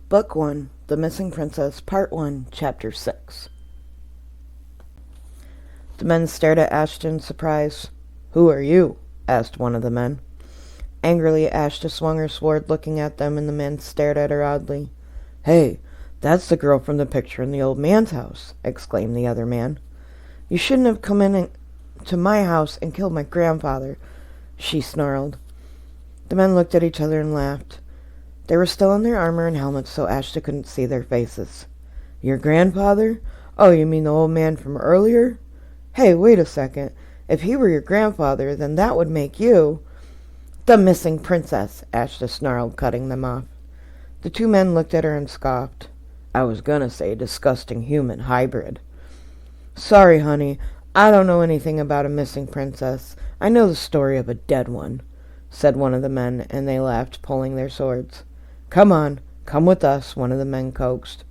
Book 1, The Missing Princess, Part 1, Chapter 6. The men stared at Ashta in surprise. "Who are you?" asked one of the men. Angrily, Ashta swung her sword, looking at them, and the men stared at her oddly. "Hey, that's the girl from the picture in the old man's house," exclaimed the other man. "You shouldn't have come to my house and killed my grandfather," she snarled. The men looked at each other and laughed. They were still in their armor and helmets, so Ashta couldn't see their faces. "Your grandfather? Oh, you mean the old man from earlier? Hey, wait a second. If he were your grandfather, then that would make you—" "The missing princess," Ashta snarled, cutting them off. The two men looked at her and scoffed. "I was gonna say disgusting human hybrid." "Sorry, honey. I don't know anything about a missing princess. I know the story of a dead one," said one of the men, and they laughed, pulling their swords. "Come on, come with us," one of the men coaxed.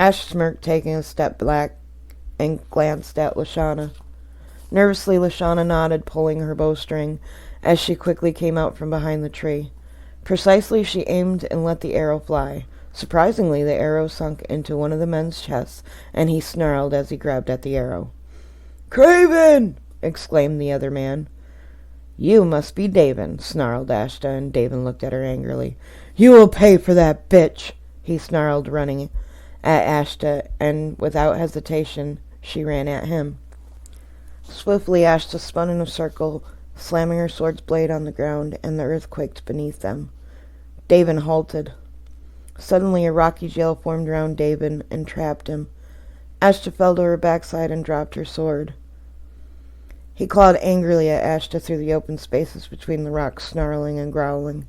Ash smirked, taking a step back, and glanced at Lashana. Nervously, Lashana nodded, pulling her bowstring, as she quickly came out from behind the tree. Precisely, she aimed and let the arrow fly. Surprisingly, the arrow sunk into one of the men's chests, and he snarled as he grabbed at the arrow. "Craven!" exclaimed the other man. "You must be Davin," snarled Ashta, and Davin looked at her angrily. "You will pay for that, bitch!" he snarled, running at Ashta, and without hesitation, she ran at him. Swiftly, Ashta spun in a circle, slamming her sword's blade on the ground, and the earth quaked beneath them. Davin halted. Suddenly, a rocky jail formed around Davin and trapped him. Ashta fell to her backside and dropped her sword. He clawed angrily at Ashta through the open spaces between the rocks, snarling and growling.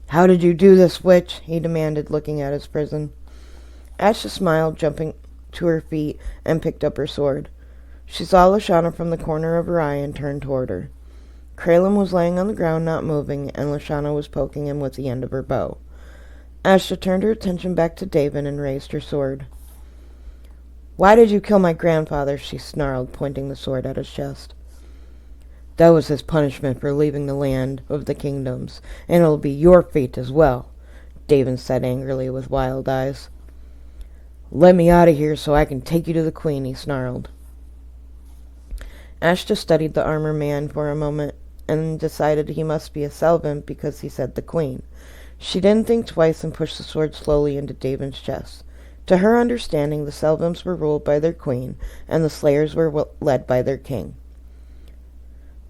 "How did you do this, witch?" he demanded, looking at his prison. Ashta smiled, jumping to her feet, and picked up her sword. She saw Lashana from the corner of her eye and turned toward her. Kralin was laying on the ground, not moving, and Lashana was poking him with the end of her bow. Ashta turned her attention back to Davin and raised her sword. "Why did you kill my grandfather?" she snarled, pointing the sword at his chest. "That was his punishment for leaving the land of the kingdoms, and it'll be your fate as well," Davin said angrily with wild eyes. "Let me out of here so I can take you to the queen," he snarled. Ashta studied the armor man for a moment and decided he must be a Selvin because he said the queen. She didn't think twice and pushed the sword slowly into Davin's chest. To her understanding, the Selvins were ruled by their queen, and the Slayers were led by their king.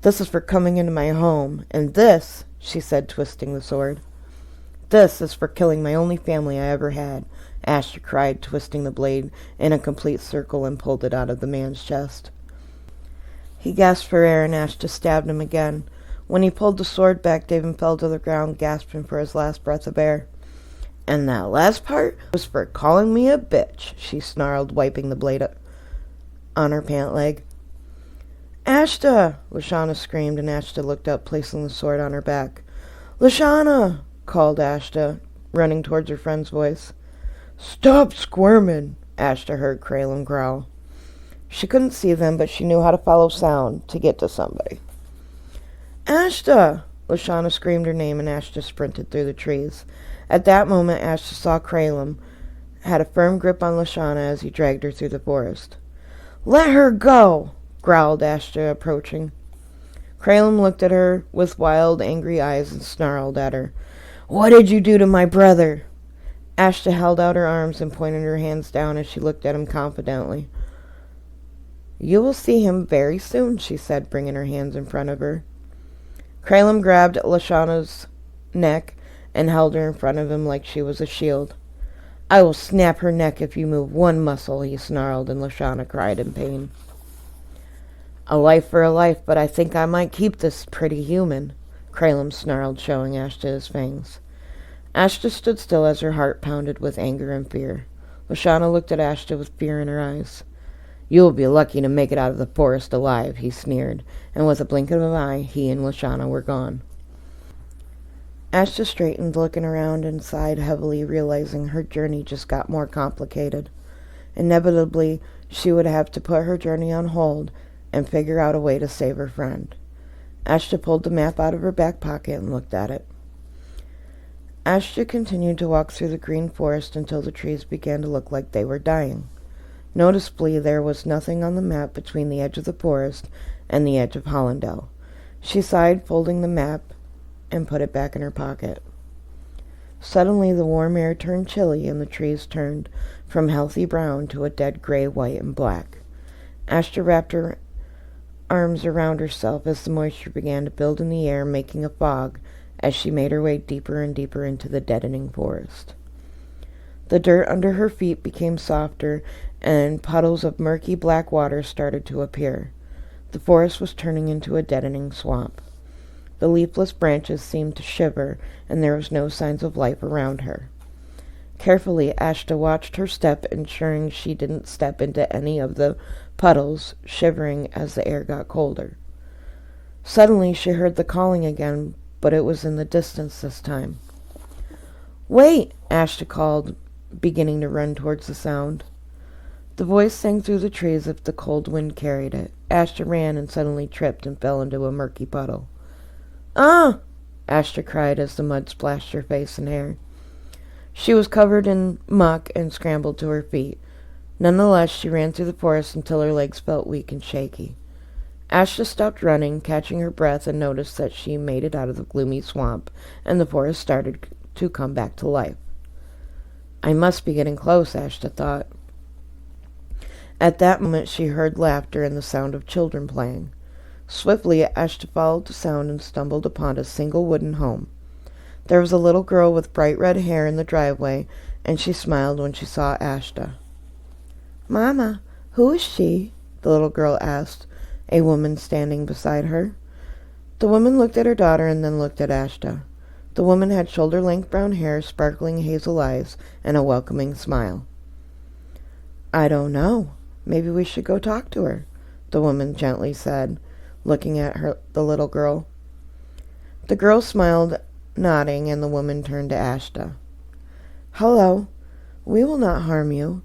"This is for coming into my home, and this," she said, twisting the sword, "this is for killing my only family I ever had," Ashta cried, twisting the blade in a complete circle and pulled it out of the man's chest. He gasped for air, and Ashta stabbed him again. When he pulled the sword back, Davin fell to the ground, gasping for his last breath of air. "And that last part was for calling me a bitch," she snarled, wiping the blade on her pant leg. "Ashta!" Lashana screamed, and Ashta looked up, placing the sword on her back. "Lashana!" called Ashta, running towards her friend's voice. "Stop squirming!" Ashta heard Kralin growl. She couldn't see them, but she knew how to follow sound to get to somebody. "Ashta!" Lashana screamed her name, and Ashta sprinted through the trees. At that moment, Ashta saw Kralin had a firm grip on Lashana as he dragged her through the forest. "Let her go!" growled Ashta, approaching. Kralin looked at her with wild, angry eyes and snarled at her. "What did you do to my brother?" Ashta held out her arms and pointed her hands down as she looked at him confidently. "You will see him very soon," she said, bringing her hands in front of her. Kralin grabbed Lashana's neck and held her in front of him like she was a shield. "I will snap her neck if you move one muscle," he snarled, and Lashana cried in pain. "A life for a life, but I think I might keep this pretty human," Kralin snarled, showing Ashta his fangs. Ashta stood still as her heart pounded with anger and fear. Lashana looked at Ashta with fear in her eyes. "You will be lucky to make it out of the forest alive," he sneered, and with a blink of an eye, he and Lashana were gone. Ashta straightened, looking around, and sighed heavily, realizing her journey just got more complicated. Inevitably, she would have to put her journey on hold and figure out a way to save her friend. Ashta pulled the map out of her back pocket and looked at it. Ashta continued to walk through the green forest until the trees began to look like they were dying. Noticeably, there was nothing on the map between the edge of the forest and the edge of Hollindale. She sighed, folding the map, and put it back in her pocket. Suddenly, the warm air turned chilly, and the trees turned from healthy brown to a dead gray, white, and black. Ashta wrapped her arms around herself as the moisture began to build in the air, making a fog as she made her way deeper and deeper into the deadening forest. The dirt under her feet became softer, and puddles of murky black water started to appear. The forest was turning into a deadening swamp. The leafless branches seemed to shiver, and there was no signs of life around her. Carefully, Ashta watched her step, ensuring she didn't step into any of the puddles, shivering as the air got colder. Suddenly, she heard the calling again, but it was in the distance this time. "Wait!" Ashta called, beginning to run towards the sound. The voice sang through the trees as if the cold wind carried it. Ashta ran and suddenly tripped and fell into a murky puddle. "Ah!" Ashta cried as the mud splashed her face and hair. She was covered in muck and scrambled to her feet. Nonetheless, she ran through the forest until her legs felt weak and shaky. Ashta stopped running, catching her breath, and noticed that she made it out of the gloomy swamp, and the forest started to come back to life. "I must be getting close," Ashta thought. At that moment, she heard laughter and the sound of children playing. Swiftly, Ashta followed the sound and stumbled upon a single wooden home. There was a little girl with bright red hair in the driveway, and she smiled when she saw Ashta. "Mama, who is she?" the little girl asked, a woman standing beside her. The woman looked at her daughter and then looked at Ashta. The woman had shoulder-length brown hair, sparkling hazel eyes, and a welcoming smile. "I don't know. Maybe we should go talk to her," the woman gently said, looking at the little girl. The girl smiled, nodding, and the woman turned to Ashta. "Hello. We will not harm you.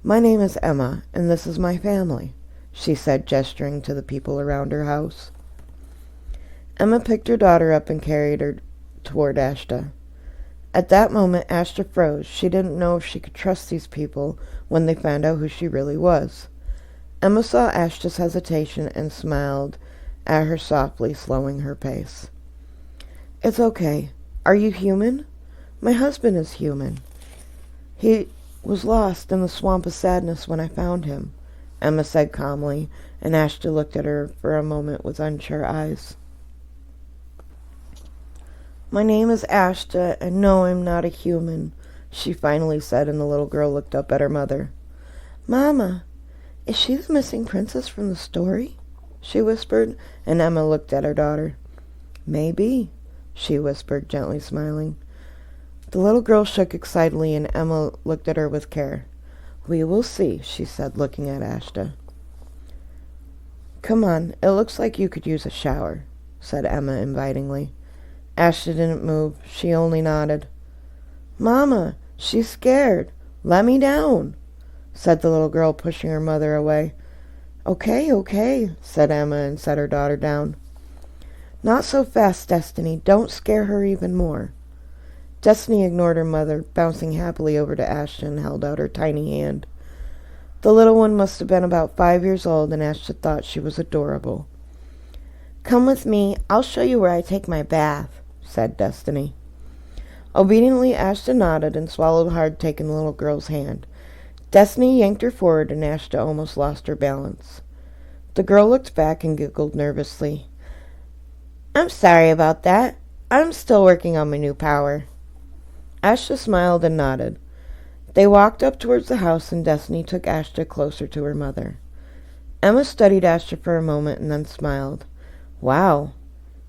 My name is Emma, and this is my family," she said, gesturing to the people around her house. Emma picked her daughter up and carried her toward Ashta. At that moment, Ashta froze. She didn't know if she could trust these people when they found out who she really was. Emma saw Ashta's hesitation and smiled at her softly, slowing her pace. "It's okay. Are you human? My husband is human. He was lost in the swamp of sadness when I found him," Emma said calmly, and Ashta looked at her for a moment with unsure eyes. "My name is Ashta, and no, I'm not a human," she finally said, and the little girl looked up at her mother. "Mama, is she the missing princess from the story?" she whispered, and Emma looked at her daughter. "Maybe," she whispered, gently smiling. The little girl shook excitedly, and Emma looked at her with care. "We will see," she said, looking at Ashta. "Come on, it looks like you could use a shower," said Emma invitingly. Ashta didn't move. She only nodded. "Mama, she's scared. Let me down," said the little girl, pushing her mother away. Okay, said Emma, and set her daughter down. "Not so fast, Destiny. Don't scare her even more." Destiny ignored her mother, bouncing happily over to Ashta and held out her tiny hand. The little one must have been about 5 years old, and Ashta thought she was adorable. "Come with me. I'll show you where I take my bath," said Destiny. Obediently, Ashta nodded and swallowed hard, taking the little girl's hand. Destiny yanked her forward, and Ashta almost lost her balance. The girl looked back and giggled nervously. "I'm sorry about that. I'm still working on my new power." Ashta smiled and nodded. They walked up towards the house, and Destiny took Ashta closer to her mother. Emma studied Ashta for a moment and then smiled. "Wow,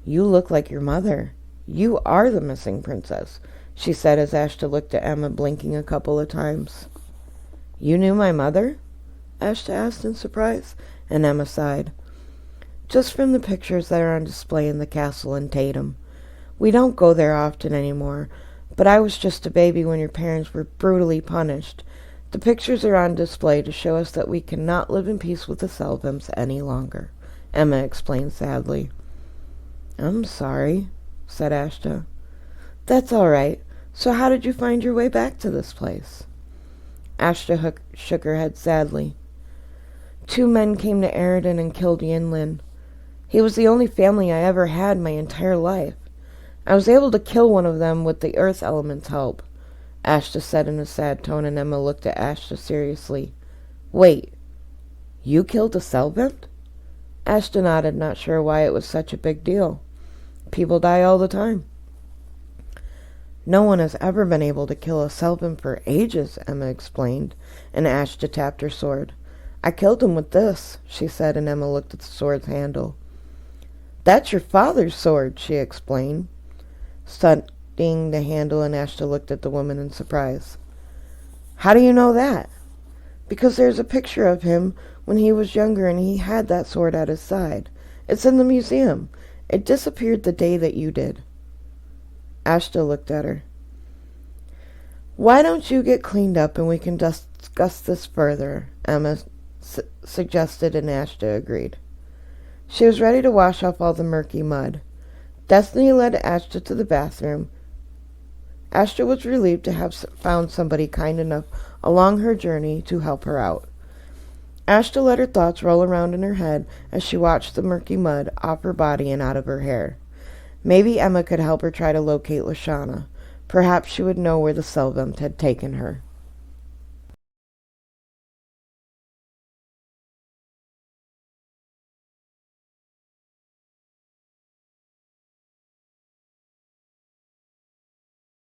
you look like your mother. You are the missing princess," she said as Ashta looked at Emma, blinking a couple of times. "You knew my mother?" Ashta asked in surprise, and Emma sighed. "Just from the pictures that are on display in the castle in Tatum. We don't go there often anymore, but I was just a baby when your parents were brutally punished. The pictures are on display to show us that we cannot live in peace with the Selvins any longer," Emma explained sadly. "I'm sorry," said Ashta. "That's all right. So how did you find your way back to this place? Ashta shook her head sadly. 2 men came to Eridan and killed Yinlin. He was the only family I ever had my entire life. I was able to kill one of them with the earth element's help, Ashta said in a sad tone, and Emma looked at Ashta seriously. Wait, you killed a Selvent? Ashta nodded, not sure why it was such a big deal. People die all the time. No one has ever been able to kill a Selvent for ages, Emma explained, and Ashta tapped her sword. I killed him with this, she said, and Emma looked at the sword's handle. That's your father's sword, she explained, studying the handle, and Ashta looked at the woman in surprise. How do you know that? Because there's a picture of him when he was younger and he had that sword at his side. It's in the museum. It disappeared the day that you did. Ashta looked at her. Why don't you get cleaned up and we can discuss this further, Emma suggested, and Ashta agreed. She was ready to wash off all the murky mud. Destiny led Ashta to the bathroom. Ashta was relieved to have found somebody kind enough along her journey to help her out. Ashta let her thoughts roll around in her head as she watched the murky mud off her body and out of her hair. Maybe Emma could help her try to locate Lashana. Perhaps she would know where the Selvent had taken her.